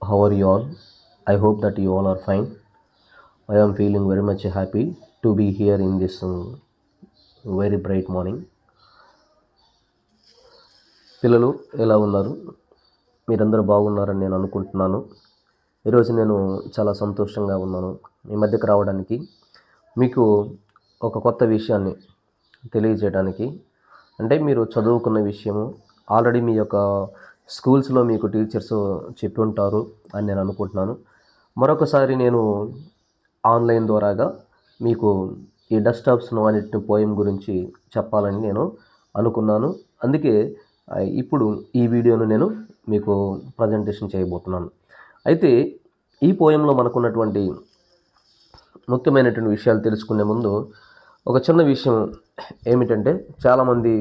How are you all? I hope that you all are fine. I am feeling very much happy to be here in this very bright morning. పిల్లలు ఎలా ఉన్నారు? మీరందరూ బాగున్నారని నేను అనుకుంటున్నాను. ఈరోజు నేను చాలా సంతోషంగా ఉన్నాను. మీ మధ్యకు రావడానికి మీకు ఒక కొత్త విషయాన్ని తెలియజేయడానికి. అంటే మీరు చదువుకున్న విషయము ఆల్రెడీ మీ యొక్క స్కూల్స్లో మీకు టీచర్స్ చెప్పి ఉంటారు అని నేను అనుకుంటున్నాను. మరొకసారి నేను ఆన్లైన్ ద్వారాగా మీకు ఈ డెస్క్టాప్ స్నో అనే పోయం గురించి చెప్పాలని నేను అనుకున్నాను. అందుకే ఇప్పుడు ఈ వీడియోను నేను మీకు ప్రజెంటేషన్ చేయబోతున్నాను. అయితే ఈ పోయంలో మనకున్నటువంటి ముఖ్యమైనటువంటి విషయాలు తెలుసుకునే ముందు ఒక చిన్న విషయం ఏమిటంటే, చాలామంది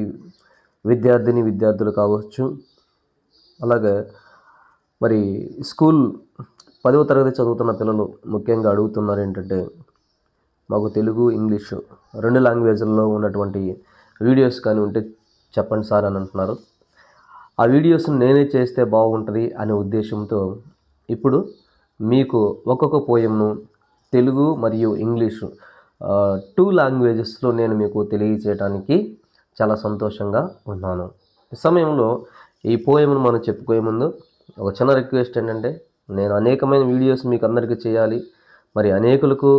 విద్యార్థులు కావచ్చు, అలాగే మరి స్కూల్ 10వ తరగతి చదువుతున్న పిల్లలు ముఖ్యంగా అడుగుతున్నారు ఏంటంటే, మాకు తెలుగు ఇంగ్లీషు 2 లాంగ్వేజ్ల్లో ఉన్నటువంటి వీడియోస్ కానీ ఉంటే చెప్పండి సార్ అని అంటున్నారు. ఆ వీడియోస్ నేనే చేస్తే బాగుంటుంది అనే ఉద్దేశంతో ఇప్పుడు మీకు ఒక్కొక్క పోయంను తెలుగు మరియు ఇంగ్లీషు 2 లాంగ్వేజెస్లో నేను మీకు తెలియజేయడానికి చాలా సంతోషంగా ఉన్నాను. ఈ సమయంలో ఈ పోయంను మనం చెప్పుకోయే ముందు ఒక చిన్న రిక్వెస్ట్ ఏంటంటే, నేను అనేకమైన వీడియోస్ మీకు అందరికీ చేయాలి, మరి అనేకులకు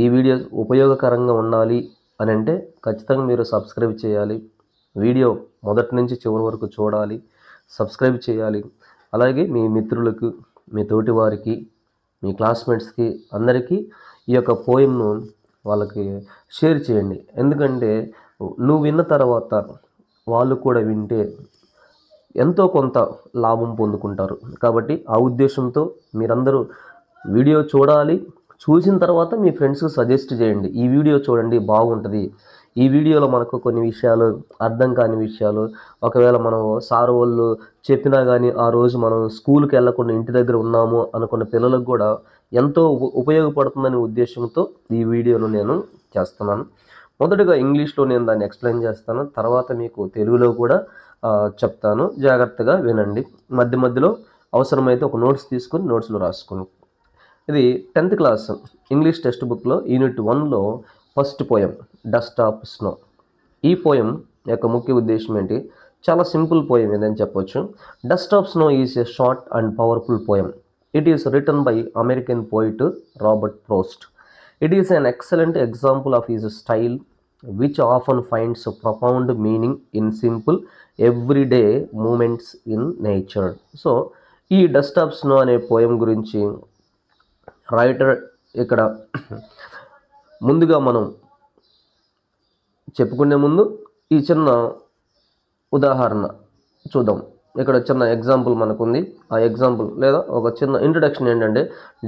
ఈ వీడియోస్ ఉపయోగకరంగా ఉండాలి అని అంటే ఖచ్చితంగా మీరు సబ్స్క్రైబ్ చేయాలి. వీడియో మొదటి నుంచి చివరి వరకు చూడాలి, సబ్స్క్రైబ్ చేయాలి. అలాగే మీ మిత్రులకు, మీ తోటి వారికి, మీ క్లాస్మేట్స్కి అందరికీ ఈ యొక్క పోయంను వాళ్ళకి షేర్ చేయండి. ఎందుకంటే నువ్వు విన్న తర్వాత వాళ్ళు కూడా వింటే ఎంతో కొంత లాభం పొందుకుంటారు. కాబట్టి ఆ ఉద్దేశంతో మీరందరూ వీడియో చూడాలి. చూసిన తర్వాత మీ ఫ్రెండ్స్కి సజెస్ట్ చేయండి, ఈ వీడియో చూడండి బాగుంటుంది, ఈ వీడియోలో మనకు కొన్ని విషయాలు అర్థం కాని విషయాలు, ఒకవేళ మనం సార్ వాళ్ళు చెప్పినా కానీ ఆ రోజు మనం స్కూల్కి వెళ్ళకుండా ఇంటి దగ్గర ఉన్నాము అనుకున్న పిల్లలకు కూడా ఎంతో ఉపయోగపడుతుందనే ఉద్దేశంతో ఈ వీడియోను నేను చేస్తున్నాను. మొదటగా ఇంగ్లీష్లో నేను దాన్ని ఎక్స్ప్లెయిన్ చేస్తాను, తర్వాత మీకు తెలుగులో కూడా చెప్తాను. జాగ్రత్తగా వినండి. మధ్య మధ్యలో అవసరమైతే ఒక నోట్స్ తీసుకుని నోట్స్లో రాసుకోండి. ఇది 10th క్లాస్ ఇంగ్లీష్ టెక్స్ట్ బుక్లో యూనిట్ 1లో ఫస్ట్ పోయం డెస్క్టాప్ స్నో. ఈ పోయం యొక్క ముఖ్య ఉద్దేశం ఏంటి? చాలా సింపుల్ పోయం ఏదని చెప్పొచ్చు. Dust of snow is a short and powerful poem. It is written by American poet Robert Frost. It is an excellent example of his style, which often finds a profound meaning in simple, everyday moments in nature. So, ఈ desktop snow అనే poem గురించి writer ఇక్కడ ముందుగా మనం చెప్పుకునే ముందు ఈ చిన్న ఉదాహరణ చూద్దాం. ఇక్కడ చిన్న ఎగ్జాంపుల్ మనకుంది. ఆ ఎగ్జాంపుల్ లేదా ఒక చిన్న ఇంట్రడక్షన్ ఏంటంటే,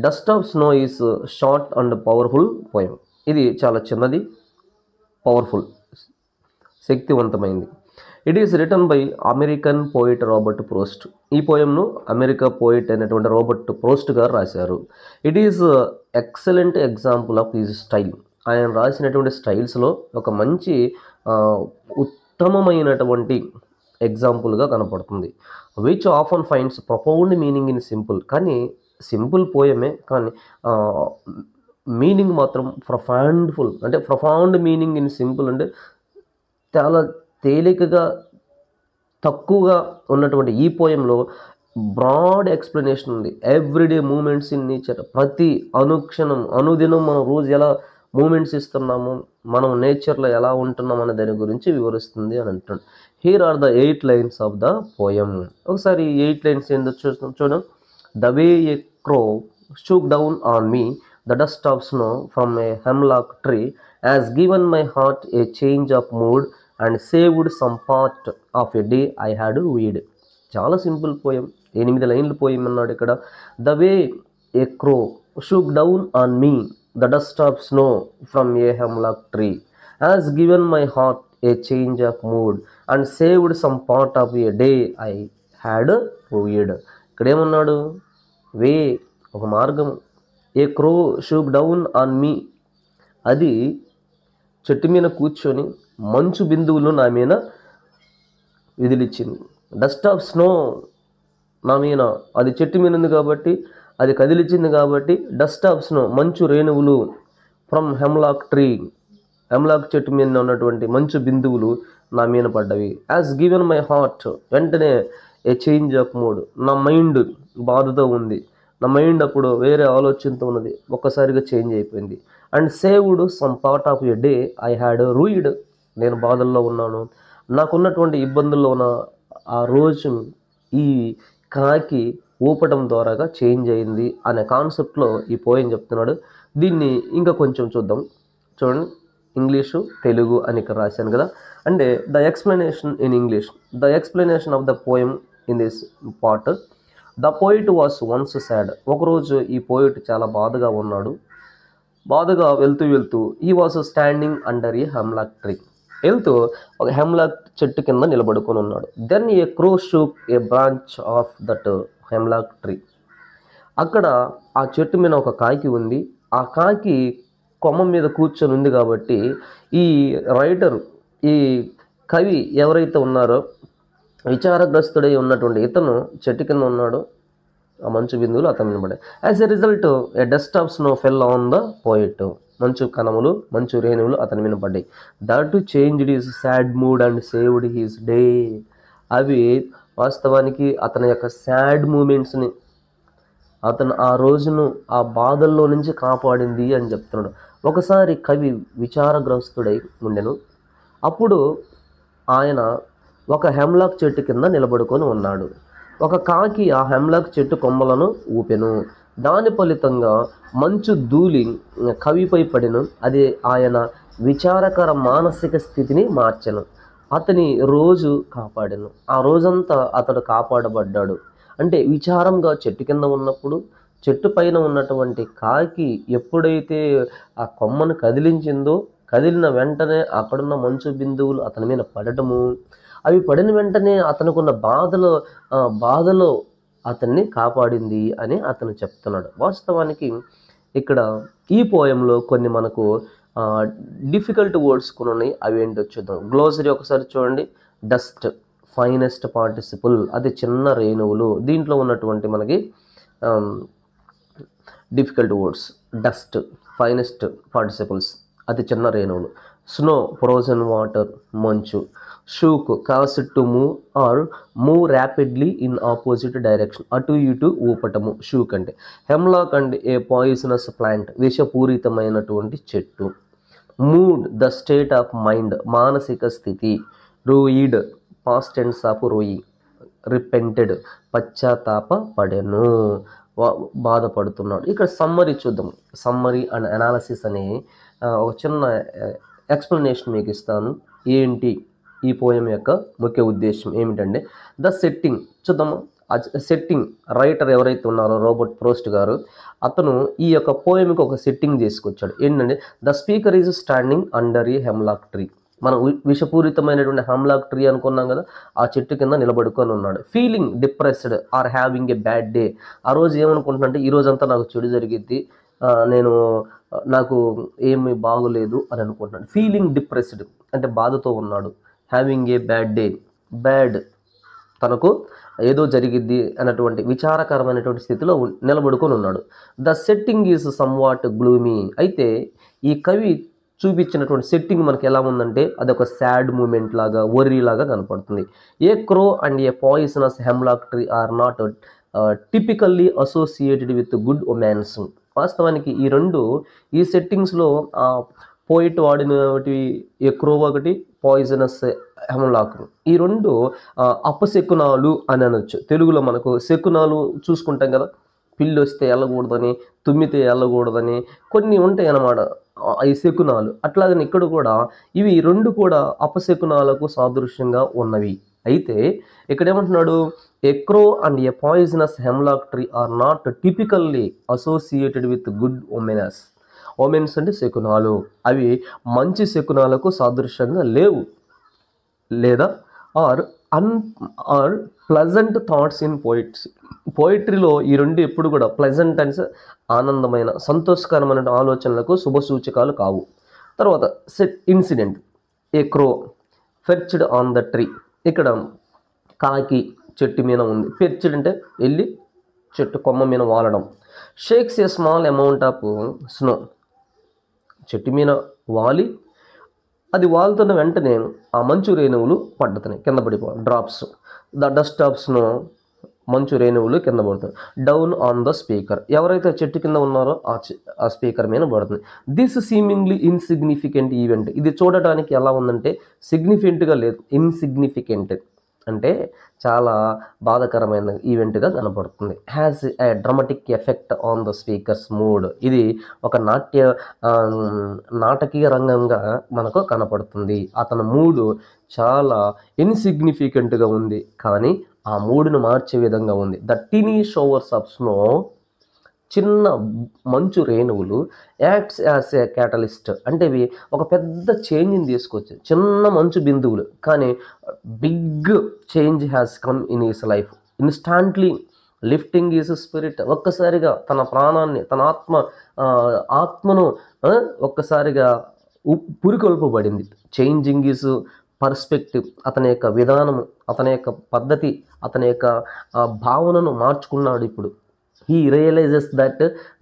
dust of snow is short and powerful poem. ఇది చాలా చిన్నది, పవర్ఫుల్, శక్తివంతమైంది. It is written by American poet Robert Frost. ఈ పోయంను అమెరికా పోయిట్ అయినటువంటి రాబర్ట్ ఫ్రోస్ట్ గారు రాశారు. It is excellent example of his style. ఆయన రాసినటువంటి స్టైల్స్లో ఒక మంచి ఉత్తమమైనటువంటి ఎగ్జాంపుల్గా కనపడుతుంది. Which often finds profound meaning in simple. కానీ సింపుల్ పోయమే, కానీ మీనింగ్ మాత్రం ప్రొఫౌండ్ఫుల్. అంటే ప్రొఫౌండ్ మీనింగ్ ఇన్ సింపుల్ అంటే చాలా తేలికగా, తక్కువగా ఉన్నటువంటి ఈ పోయంలో బ్రాడ్ ఎక్స్ప్లెనేషన్ ఉంది. Everyday moments in nature. ప్రతి అనుక్షణం, అనుదినం మనం రోజు ఎలా మూమెంట్స్ ఇస్తున్నాము, మనం నేచర్లో ఎలా ఉంటున్నాం అనే దాని గురించి వివరిస్తుంది అని అంటున్నాడు. Here are the 8 lines of the poem. ఒకసారి 8 లైన్స్ ఏందో చూడండి. The way a crow shook down on me the dust of snow from a hemlock tree has given my heart a change of mood and saved some part of a day I had rued. చాలా simple poem, 8 లైన్లు poem అన్నాడు ఇక్కడ. The way a crow shook down on me the dust of snow from a hemlock tree has given my heart a change of mood and saved some part of a day I had rued. ఇక్కడ ఏమన్నాడు? Way, ఒక మార్గం. A crow shook down on me, అది చెట్టు మీద కూర్చొని మంచు బిందువులు నా మీద విదిలిచ్చింది. డస్ట్ ఆఫ్ స్నో నా మీద, అది చెట్టు మీద ఉంది కాబట్టి అది కదిలించింది కాబట్టి డస్ట్ ఆఫ్స్ను మంచు రేణువులు ఫ్రమ్ హెమ్లాక్ ట్రీ, హెమ్లాక్ చెట్టు మీద ఉన్నటువంటి మంచు బిందువులు నా మీద పడ్డవి. యాజ్ గివెన్ మై హార్ట్, వెంటనే ఏ చేంజ్ ఆఫ్ మూడ్, నా మైండ్ బాధతో ఉంది, నా మైండ్ అప్పుడు వేరే ఆలోచనతో ఉన్నది, ఒక్కసారిగా చేంజ్ అయిపోయింది. And saved some part of a day I had rued, నేను బాధల్లో ఉన్నాను, నాకున్నటువంటి ఇబ్బందుల్లో ఉన్న ఆ రోజు ఈ కాకి ఊపటం ద్వారాగా చేంజ్ అయింది అనే కాన్సెప్ట్లో ఈ పోయం చెప్తున్నాడు. దీన్ని ఇంకా కొంచెం చూద్దాం. చూడండి, ఇంగ్లీషు తెలుగు అని ఇక్కడ రాశాను కదా. అంటే the explanation in English, the explanation of the poem in this part. The poet was once sad, ఒకరోజు ఈ పోయిట్ చాలా బాధగా ఉన్నాడు. బాధగా వెళ్తూ ఈ was standing under a hemlock tree, వెళ్తూ ఒక హెమ్లాక్ చెట్టు కింద నిలబడుకొని ఉన్నాడు. Then a crow shook a branch of that hemlock tree, అక్కడ ఆ చెట్టు మీద ఒక కాకి ఉంది. ఆ కాకి కొమ్మ మీద కూర్చొని ఉంది కాబట్టి ఈ రైటర్, ఈ కవి ఎవరైతే ఉన్నారో విచారగ్రస్తుడై ఉన్నటువంటి ఇతను చెట్టు కింద ఉన్నాడు. ఆ మంచు బిందువులు అతను వినబడాయి. As a result a dust of snow fell on the poet, మంచు కణములు మంచు రేణువులు అతని వినపడ్డాయి. That changed his sad mood and saved his day, అవి వాస్తవానికి అతని యొక్క సాడ్ మూమెంట్స్ని, అతను ఆ రోజును ఆ బాధల్లో నుంచి కాపాడింది అని చెప్తున్నాడు. ఒకసారి కవి విచారగ్రస్తుడై ఉండెను. అప్పుడు ఆయన ఒక హెమ్లాక్ చెట్టు కింద నిలబడుకొని ఉన్నాడు. ఒక కాకి ఆ హెమ్లాక్ చెట్టు కొమ్మలను ఊపెను. దాని ఫలితంగా మంచు ధూళి కవిపై పడిను. అది ఆయన విచారకర మానసిక స్థితిని మార్చెను. అతని రోజు కాపాడెను. ఆ రోజంతా అతడు కాపాడబడ్డాడు. అంటే విచారంగా చెట్టు కింద ఉన్నప్పుడు చెట్టు పైన ఉన్నటువంటి కాకి ఎప్పుడైతే ఆ కొమ్మను కదిలించిందో, కదిలిన వెంటనే అక్కడున్న మంచు బిందువులు అతని మీద పడటము, అవి పడిన వెంటనే అతనుకున్న బాధలో అతన్ని కాపాడింది అని అతను చెప్తున్నాడు. వాస్తవానికి ఇక్కడ ఈ పోయంలో కొన్ని మనకు డిఫికల్ట్ వర్డ్స్ కొన్ని ఉన్నాయి. అవి ఏంటో చూద్దాం. గ్లోసరీ ఒకసారి చూడండి. డస్ట్, ఫైనెస్ట్ పార్టిసిపుల్, అది చిన్న రేణువులు. దీంట్లో ఉన్నటువంటి మనకి difficult words, dust, finest participles, అతి చిన్న రేణువులు. స్నో, ఫ్రోజన్ వాటర్, మంచు. Shook, cause to move or move rapidly in opposite direction, అటు ఇటు ఊపటము షూక్ అంటే. Hemlock and a poisonous plant, విషపూరితమైనటువంటి చెట్టు. Mood, the state of mind, మానసిక స్థితి. Rued, past tense of rue, repented, పశ్చాత్తాప పడెను, బాధపడుతున్నాడు. ఇక్కడ సమ్మరీ చూద్దాం. సమ్మరీ అండ్ అనాలసిస్ అనే ఒక చిన్న ఎక్స్ప్లెనేషన్ మీకు ఇస్తాను. ఏంటి ఈ పోయం యొక్క ముఖ్య ఉద్దేశం ఏమిటంటే ద సెట్టింగ్ చూద్దాము. సెట్టింగ్ రైటర్ ఎవరైతే ఉన్నారో రాబర్ట్ ఫ్రోస్ట్ గారు, అతను ఈ యొక్క పోయంకి ఒక సెట్టింగ్ చేసుకొచ్చాడు. ఏంటంటే the speaker is standing under a hemlock tree, మనం విషపూరితమైనటువంటి హెమ్లాక్ ట్రీ అనుకున్నాం కదా, ఆ చెట్టు కింద నిలబడుకొని ఉన్నాడు. Feeling depressed are having a bad day, ఆ రోజు ఏమనుకుంటున్నాడంటే ఈ రోజంతా నాకు చెడు జరిగిద్ది, నాకు ఏమీ బాగోలేదు అని అనుకుంటున్నాడు. ఫీలింగ్ డిప్రెస్డ్ అంటే బాధతో ఉన్నాడు. Having a bad day, bad తనకు ఏదో జరిగిద్ది అన్నటువంటి విచారకరమైనటువంటి స్థితిలో నిలబడుకొని ఉన్నాడు. The setting is somewhat gloomy, అయితే ఈ కవి చూపించినటువంటి సెట్టింగ్ మనకి ఎలా ఉందంటే అదొక సాడ్ మూమెంట్ లాగా, worry లాగా కనపడుతుంది. A crow and a poisonous hemlock tree are not typically associated with good omens. వాస్తవానికి ఈ రెండు ఈ సెట్టింగ్స్లో పోయిట్ వాడినటి ఏ క్రో ఒకటి, పాయిజనస్ హెమ్లాక్, ఈ రెండు అపశకునాలు అని అనొచ్చు. తెలుగులో మనకు శకునాలు చూసుకుంటాం కదా, పిల్లి వస్తే వెళ్ళకూడదని, తుమ్మితే వెళ్ళకూడదని కొన్ని ఉంటాయి అన్నమాట, ఈ శకునాలు. అట్లాగని ఇక్కడ కూడా ఇవి రెండు కూడా అపశకునాలకు సాదృశ్యంగా ఉన్నవి. అయితే ఇక్కడ ఏమంటున్నాడు, a crow and a poisonous hemlock tree are not typically associated with good omens. Omens అంటే శకునాలు, అవి మంచి శకునాలకు సాదృశ్యంగా లేవు, లేదా ఆర్ ప్లజెంట్ థాట్స్ ఇన్ పోయిట్రీలో ఈ రెండు ఎప్పుడు కూడా ప్లెజెంట్ అండ్ ఆనందమైన సంతోషకరమైన ఆలోచనలకు శుభ సూచకాలు కావు. తర్వాత incident, a crow perched on the tree, ఇక్కడ కాకి చెట్టు మీద ఉంది. ఫెర్చ్డ్ అంటే వెళ్ళి చెట్టు కొమ్మ మీద వాలడం. Shakes A small amount of snow, చెట్టు మీద వాలి అది వాలుతున్న వెంటనే ఆ మంచు రేణువులు పడుతున్నాయి, కింద పడిపోవాలి. Drops the dust of snow, మంచు రేణువులు కింద పడుతుంది. డౌన్ ఆన్ ద స్పీకర్, ఎవరైతే చెట్టు కింద ఉన్నారో ఆ స్పీకర్ మీద పడుతుంది. దిస్ సీమింగ్లీ ఇన్సిగ్నిఫికెంట్ ఈవెంట్, ఇది చూడటానికి ఎలా ఉందంటే సిగ్నిఫికెంట్గా లేదు, ఇన్సిగ్నిఫికెంట్ అంటే చాలా బాధాకరమైన ఈవెంట్గా కనపడుతుంది. Has a dramatic effect on the speakers mood, ఇది ఒక నాటకీయ రంగంగా మనకు కనపడుతుంది. అతని మూడు చాలా ఇన్సిగ్నిఫికెంట్గా ఉంది, కానీ ఆ మూడును మార్చే విధంగా ఉంది. The tiny showers of snow, చిన్న మంచు రేణువులు యాక్ట్స్ యాజ్ ఏ క్యాటలిస్ట్, అంటే ఇవి ఒక పెద్ద చేంజ్ని తీసుకొచ్చాయి. చిన్న మంచు బిందువులు, కానీ big change has come in his life instantly lifting his spirit, ఒక్కసారిగా తన ప్రాణాన్ని, తన ఆత్మను ఒక్కసారిగా పురికొల్పబడింది. చేంజింగ్ హిస్ పర్స్పెక్టివ్, అతని యొక్క విధానము, అతని యొక్క పద్ధతి, అతని యొక్క భావనను మార్చుకున్నాడు. ఇప్పుడు he realizes that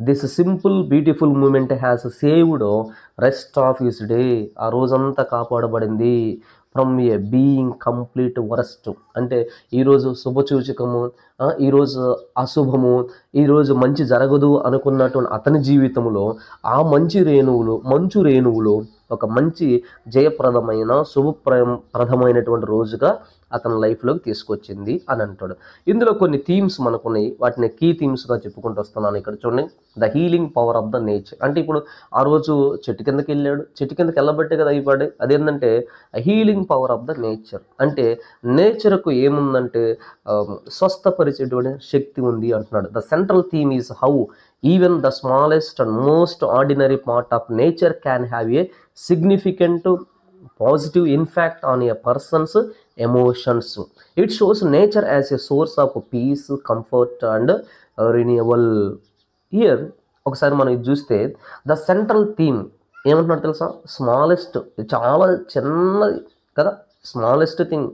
this simple beautiful moment has saved rest of his day, ఆ రోజంతా కాపాడబడింది. From a being complete worst, అంటే ఈరోజు శుభసూచకము, ఈరోజు అశుభము, ఈరోజు మంచి జరగదు అనుకున్నటువంటి అతని జీవితంలో ఆ మంచు రేణువులు ఒక మంచి జయప్రదమైన శుభప్రదమైనటువంటి రోజుగా అతని లైఫ్లోకి తీసుకొచ్చింది అని అంటాడు. ఇందులో కొన్ని థీమ్స్ మనకున్నాయి, వాటిని కీ థీమ్స్గా చెప్పుకుంటూ వస్తున్నాను. ఇక్కడ చూడండి, the healing power of the nature, అంటే ఇప్పుడు ఆ రోజు చెట్టు కిందకి వెళ్ళాడు, చెట్టు కిందకి వెళ్ళబట్టే కదా అయిపోయాడు. అదేంటంటే healing power of the nature, అంటే నేచర్కు ఏముందంటే స్వస్థపరిచేటువంటి శక్తి ఉంది అంటున్నాడు. The central theme is how even the smallest and most ordinary part of nature can have A significant positive impact on a person's emotions. It shows nature as a source of peace, comfort and renewal. Here ఒకసారి మనం ఇది చూస్తే the central theme ఏమంటున్నాడు తెలుసా? Smallest, చాలా చిన్నది కదా, smallest thing,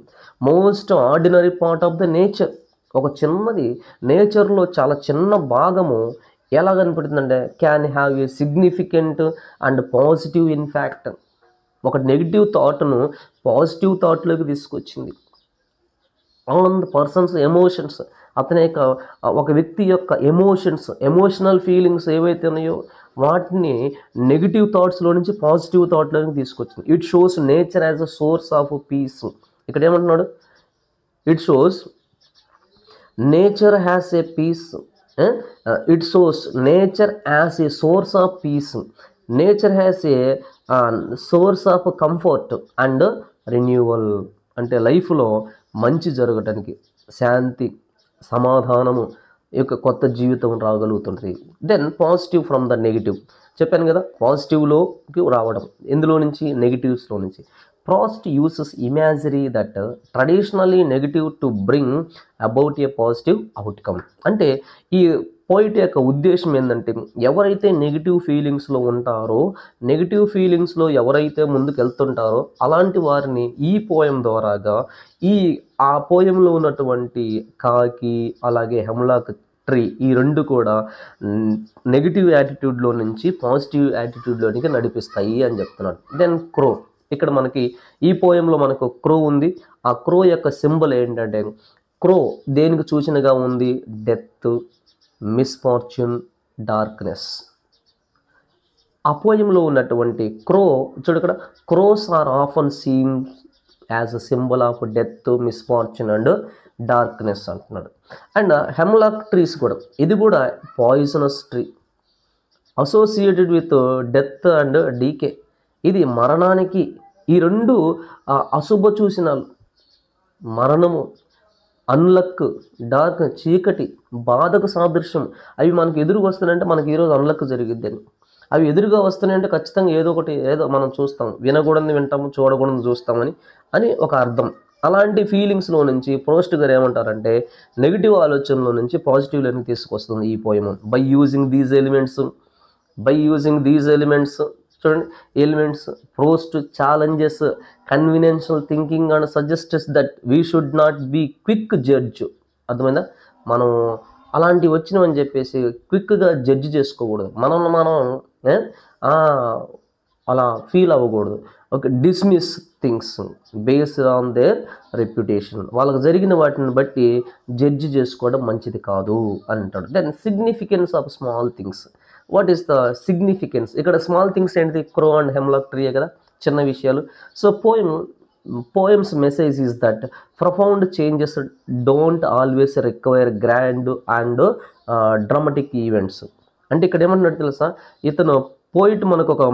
most ordinary part of the nature, ఒక చిన్నది, నేచర్లో చాలా చిన్న భాగము ఎలా కనపడుతుందంటే can have a significant and positive in fact, ఒక నెగిటివ్ థాట్ను పాజిటివ్ థాట్లోకి తీసుకొచ్చింది. ఆన్ ద పర్సన్స్ ఎమోషన్స్, అతని యొక్క ఒక వ్యక్తి యొక్క ఎమోషనల్ ఫీలింగ్స్ ఏవైతే ఉన్నాయో వాటిని నెగిటివ్ థాట్స్లో నుంచి పాజిటివ్ థాట్లోకి తీసుకొచ్చింది. It shows nature as a source of peace, ఇక్కడ ఏమంటున్నాడు? It shows nature has a peace, it shows nature as a source of peace, nature has a source of comfort and renewal, అంటే లైఫ్లో మంచి జరగటానికి, శాంతి, సమాధానము, యొక్క కొత్త జీవితం రాగలుగుతుంది. Then positive from the negative, చెప్పాను కదా, పాజిటివ్లోకి రావడం, ఎందులో నుంచి? నెగిటివ్స్లో నుంచి. Proust uses imagery that traditionally negative to bring about a positive outcome. అంటే ఈ పోయిట్ యొక్క ఉద్దేశం ఏంటంటే ఎవరైతే నెగిటివ్ ఫీలింగ్స్లో ఉంటారో, నెగిటివ్ ఫీలింగ్స్లో ఎవరైతే ముందుకు వెళ్తుంటారో అలాంటి వారిని ఈ పోయం ద్వారాగా ఆ పోయంలో ఉన్నటువంటి కాకి అలాగే హెమ్లాక్ ట్రీ, ఈ రెండు కూడా నెగిటివ్ యాటిట్యూడ్లో నుంచి పాజిటివ్ యాటిట్యూడ్లోనికి నడిపిస్తాయి అని చెప్తున్నాడు. దెన్ క్రో, ఇక్కడ మనకి ఈ పోయంలో మనకు క్రో ఉంది. ఆ క్రో యొక్క సింబల్ ఏంటంటే, క్రో దేనికి సూచనగా ఉంది? Death, misfortune, darkness. ఆ పోయంలో ఉన్నటువంటి క్రో చూడు, ఇక్కడ crows are often seen as a symbol of death, misfortune and darkness అంటున్నాడు. అండ్ హెమ్లాక్ ట్రీస్ కూడా, ఇది కూడా poisonous tree associated with death and decay, ఇది మరణానికి, ఈ రెండు అశుభ సూచనలు, మరణము, అన్లక్, డార్క్, చీకటి, బాధకు సాదృశ్యం. అవి మనకు ఎదురుగా వస్తున్నాయంటే మనకి ఈరోజు అన్లక్ జరిగిద్దని, అవి ఎదురుగా వస్తున్నాయంటే ఖచ్చితంగా ఏదో మనం చూస్తాం, వినకూడదు వింటాము, చూడకూడదు చూస్తామని ఒక అర్థం. అలాంటి ఫీలింగ్స్లో నుంచి ప్రోస్ట్ గారు ఏమంటారంటే నెగిటివ్ ఆలోచనలో నుంచి పాజిటివ్లోకి తీసుకొస్తుంది ఈ పోయము. బై యూజింగ్ దీస్ ఎలిమెంట్స్ చూడండి, elements, Frost challenges conventional thinking and suggests that we should not be quick judge. అర్థమైందా? మనం అలాంటివి వచ్చినవని చెప్పేసి క్విక్గా జడ్జి చేసుకోకూడదు. మనల్ని మనం ఏ, ఆ, అలా ఫీల్ అవ్వకూడదు. Okay, dismiss things based on their reputation. వాళ్ళకి జరిగిన వాటిని బట్టి జడ్జి చేసుకోవడం మంచిది కాదు అని అంటాడు. Then significance of small things. What is the significance? ఇక్కడ స్మాల్ థింగ్స్ ఏంటిది? క్రో అండ్ హెమ్లాక్ ట్రీయే కదా, చిన్న విషయాలు. So poem's message is that profound changes don't always require grand and dramatic events. అంటే ఇక్కడ ఏమంటున్నాడు తెలుసా, ఇతను పోయిట్ మనకు ఒక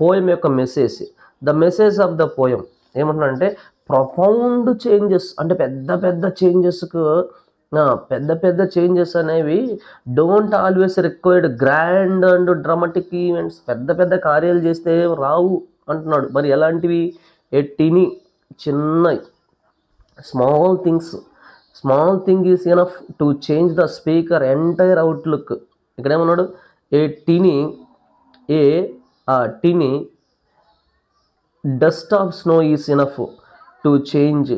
పోయం యొక్క message, the message of the poem ఏమంటున్నాడంటే ప్రొఫౌండ్ చేంజెస్, అంటే పెద్ద పెద్ద చేంజెస్ అనేవి don't always required grand and dramatic events. పెద్ద కార్యాలు చేస్తే రావు అంటున్నాడు. మరి ఎలాంటివి? ఎట్టిని చిన్న small thing is enough to change the speaker entire outlook. ఇక్కడ ఏమన్నాడు? A tiny dust of snow is enough to change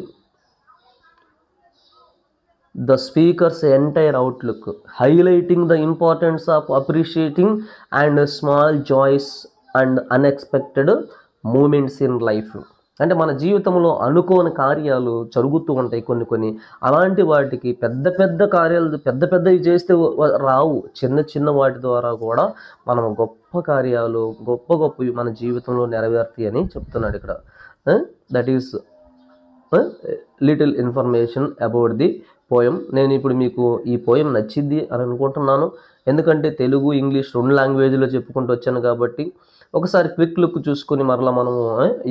the speaker's entire outlook, highlighting the importance of appreciating and small joys and unexpected moments in life. అంటే మన జీవితంలో అనుకోని కార్యాలు జరుగుతూ ఉంటాయి కొన్ని. అలాంటి వాటికి పెద్ద కార్యాలు పెద్దవి చేస్తే రావు. చిన్న వాటి ద్వారా కూడా మనం గొప్ప కార్యాలు గొప్పవి మన జీవితంలో నెరవేరుతాయి అని చెప్తున్నాడు ఇక్కడ. That is little information about the poem. నేను ఇప్పుడు మీకు ఈ పోయం నచ్చింది అని అనుకుంటున్నాను, ఎందుకంటే తెలుగు ఇంగ్లీష్ 2 లాంగ్వేజ్లో చెప్పుకుంటూ వచ్చాను కాబట్టి. ఒకసారి క్విక్ లుక్ చూసుకొని మరలా మనము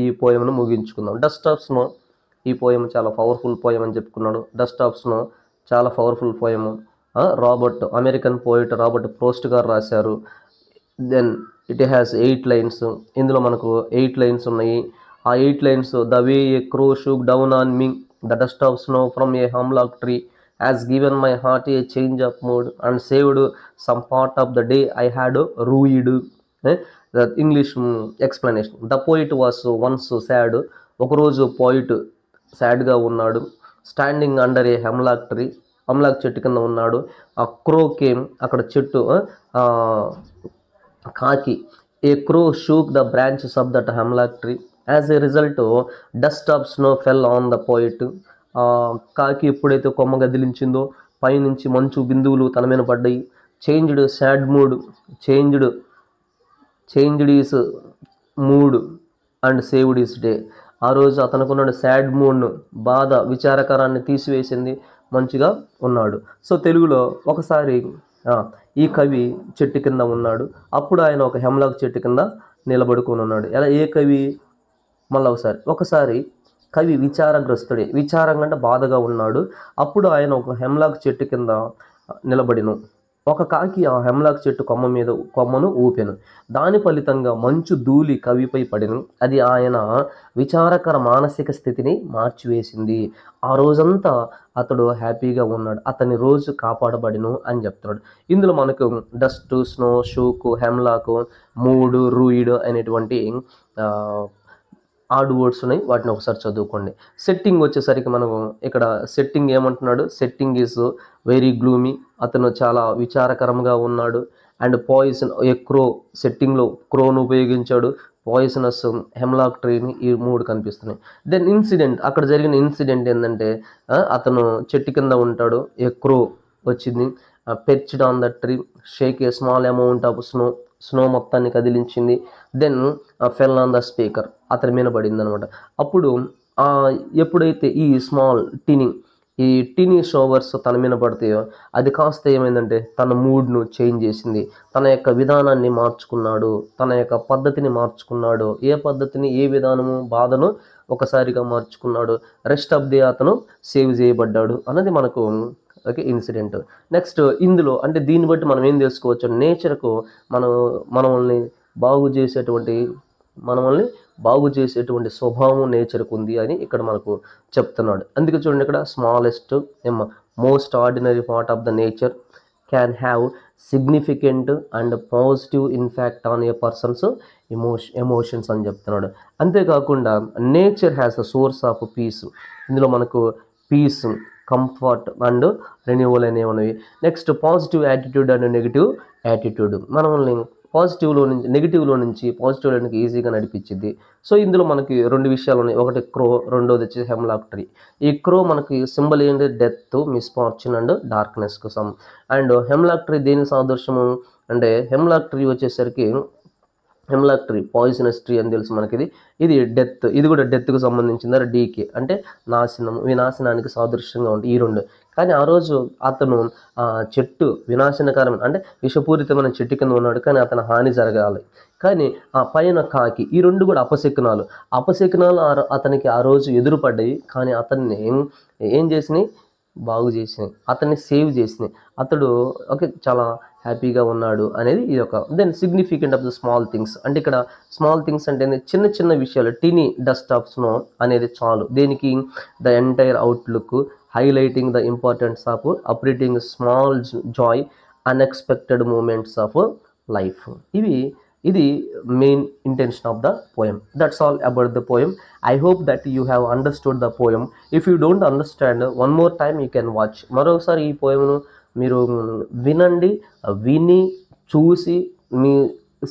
ఈ పోయంను ముగించుకుందాం. డస్ట్ ఆఫ్ స్నో, ఈ పోయం చాలా పవర్ఫుల్ పోయం అని చెప్పుకున్నాడు. డస్ట్ ఆఫ్ స్నో చాలా powerful poem. American poet Robert Frost గారు రాశారు. Then it has 8 lines. ఇందులో మనకు 8 లైన్స్ ఉన్నాయి. ఆ 8 lines, the way a crow shook down on me, the dust of snow from a hemlock tree has given my heart a change of mood and saved some part of the day I had ruined. The English explanation. The poet was once sad. ఒకరోజు poet సాడ్గా ఉన్నాడు. Standing under a hemlock tree, hemlock చెట్టు కింద ఉన్నాడు. ఆ crow came, అక్కడ చెట్టు కాకి. A crow shook the branches of that hemlock tree. As a result dust of snow fell on the poet. కాకి ఎప్పుడైతే కొమ్మ గదిలించిందో పైనుంచి మంచు బిందువులు తన మీద పడ్డాయి. Changed sad mood, changed is mood and saved is day. ఆ రోజు అతనుకున్న సాడ్ మూడ్ను, బాధ విచారకరాన్ని తీసివేసింది, మంచిగా ఉన్నాడు. సో తెలుగులో ఒకసారి ఈ కవి చెట్టు కింద ఉన్నాడు. అప్పుడు ఆయన ఒక హెమ్లాక్ చెట్టు కింద నిలబడుకొని ఉన్నాడు. ఎలా? ఏ కవి? మళ్ళీ ఒకసారి కవి విచారగ్రస్తుడే, విచారంగా అంటే బాధగా ఉన్నాడు. అప్పుడు ఆయన ఒక హెమ్లాక్ చెట్టు కింద నిలబడిను. ఒక కాకి ఆ హెమ్లాక్ చెట్టు కొమ్మను ఊపెను. దాని ఫలితంగా మంచు ధూళి కవిపై పడిను. అది ఆయన విచారకర మానసిక స్థితిని మార్చివేసింది. ఆ రోజంతా అతడు హ్యాపీగా ఉన్నాడు. అతని రోజు కాపాడబడిను అని చెప్తున్నాడు. ఇందులో మనకు డస్ట్, స్నో, షూకు, హెమ్లాక్, మూడు, రూయిడ్ అనేటువంటి ఆడ్ వర్డ్స్ ఉన్నాయి. వాటిని ఒకసారి చదువుకోండి. సెట్టింగ్ వచ్చేసరికి మనం ఇక్కడ సెట్టింగ్ ఏమంటున్నాడు? Setting is very gloomy. అతను చాలా విచారకరంగా ఉన్నాడు. అండ్ పాయిజన్, ఏ క్రో, సెట్టింగ్లో క్రోను ఉపయోగించాడు. పాయిజనస్, హెమ్లాక్ ట్రీని, ఈ 3 కనిపిస్తున్నాయి. దెన్ ఇన్సిడెంట్, అక్కడ జరిగిన ఇన్సిడెంట్ ఏంటంటే అతను చెట్టు కింద ఉంటాడు. ఏ క్రో వచ్చింది, perched on the tree, shake a small amount of snow మొత్తాన్ని కదిలించింది. Then fell on the speaker, అతని మీద పడింది అనమాట. అప్పుడు ఎప్పుడైతే ఈ స్మాల్ టీనీ షోవర్స్ తన మీద పడతాయో అది కాస్త ఏమైందంటే తన మూడ్ను చేంజ్ చేసింది. తన యొక్క విధానాన్ని మార్చుకున్నాడు, తన యొక్క పద్ధతిని మార్చుకున్నాడు. ఏ పద్ధతిని, ఏ విధానము? బాధను ఒకసారిగా మార్చుకున్నాడు. రెస్ట్ ఆఫ్ ది అతను సేవ్ చేయబడ్డాడు అన్నది మనకు ఇన్సిడెంట్. నెక్స్ట్ ఇందులో అంటే దీన్ని బట్టి మనం ఏం తెలుసుకోవచ్చు? నేచర్కు మనల్ని బాగు చేసేటువంటి స్వభావం నేచర్కు ఉంది అని ఇక్కడ మనకు చెప్తున్నాడు. అందుకే చూడండి, ఇక్కడ smallest most ordinary part of the nature can have significant and positive in fact on a persons emotions అని చెప్తున్నాడు. అంతేకాకుండా nature has the source of piece. ఇందులో మనకు పీస్, కంఫర్ట్ అండ్ రెన్యూవల్ అనేవి ఉన్నవి. Next positive attitude and negative attitude మనల్ని పాజిటివ్లో నుంచి నెగిటివ్లో నుంచి పాజిటివ్లోనికి ఈజీగా నడిపించింది. సో ఇందులో మనకి రెండు విషయాలు ఉన్నాయి. ఒకటి క్రో, రెండోది వచ్చి హెమ్లాక్ ట్రీ. ఈ క్రో మనకి సింబల్ ఏంటి, డెత్, మిస్ఫార్చ్యూన్ అండ్ డార్క్నెస్కు సమ్. అండ్ హెమ్లాక్ ట్రీ దేని సాదృశ్యము అంటే హెమ్లాక్ ట్రీ వచ్చేసరికి హెమ్లాక్ ట్రీ పాయిజనస్ ట్రీ అని తెలుసు మనకి. ఇది డెత్, ఇది కూడా డెత్కు సంబంధించింది. డీకే అంటే నాశనం, వినాశనానికి సాదృశ్యంగా ఉంటాయి ఈ రెండు. కానీ ఆ రోజు అతను ఆ చెట్టు వినాశనకరం అంటే విషపూరితమైన చెట్టు కింద ఉన్నాడు, కానీ అతను హాని జరగాలి. కానీ ఆ పైన కాకి, ఈ రెండు కూడా అపశకునాలు అతనికి ఆ రోజు ఎదురుపడ్డాయి. కానీ అతన్ని ఏం చేసినాయి, బాగు చేసినాయి, అతన్ని సేవ్ చేసినాయి. అతడు ఓకే చాలా హ్యాపీగా ఉన్నాడు అనేది ఇది ఒక. Then significant of the small things అంటే ఇక్కడ స్మాల్ థింగ్స్ అంటే చిన్న చిన్న విషయాలు, టీనీ డస్ట్ ఆఫ్ స్నో అనేది చాలు. దేనికి, the entire outlook highlighting the importance of appreciating small joy unexpected moments of life. ఇది main intention of the poem. That's all about the poem. I hope that you have understood the poem. If you don't understand, one more time you can watch. మరోసారి ఈ పోయంను మీరు వినండి, విని చూసి మీ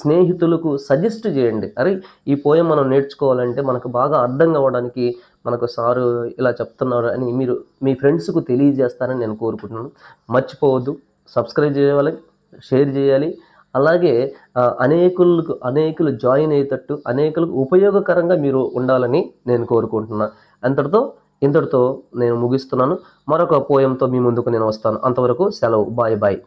స్నేహితులకు suggest చేయండి. అరే ఈ పోయం మనం నేర్చుకోవాలంటే మనకు బాగా అర్థం కావడానికి మనకు సారు ఇలా చెప్తున్నారు అని మీరు మీ ఫ్రెండ్స్కు తెలియజేస్తారని నేను కోరుకుంటున్నాను. మర్చిపోవద్దు, సబ్స్క్రైబ్ చేయాలి, షేర్ చేయాలి. అలాగే అనేకులు జాయిన్ అయ్యేటట్టు, అనేకులకు ఉపయోగకరంగా మీరు ఉండాలని నేను కోరుకుంటున్నాను. ఇంతటితో నేను ముగిస్తున్నాను. మరొక పోయంతో మీ ముందుకు నేను వస్తాను. అంతవరకు సెలవు. Bye bye.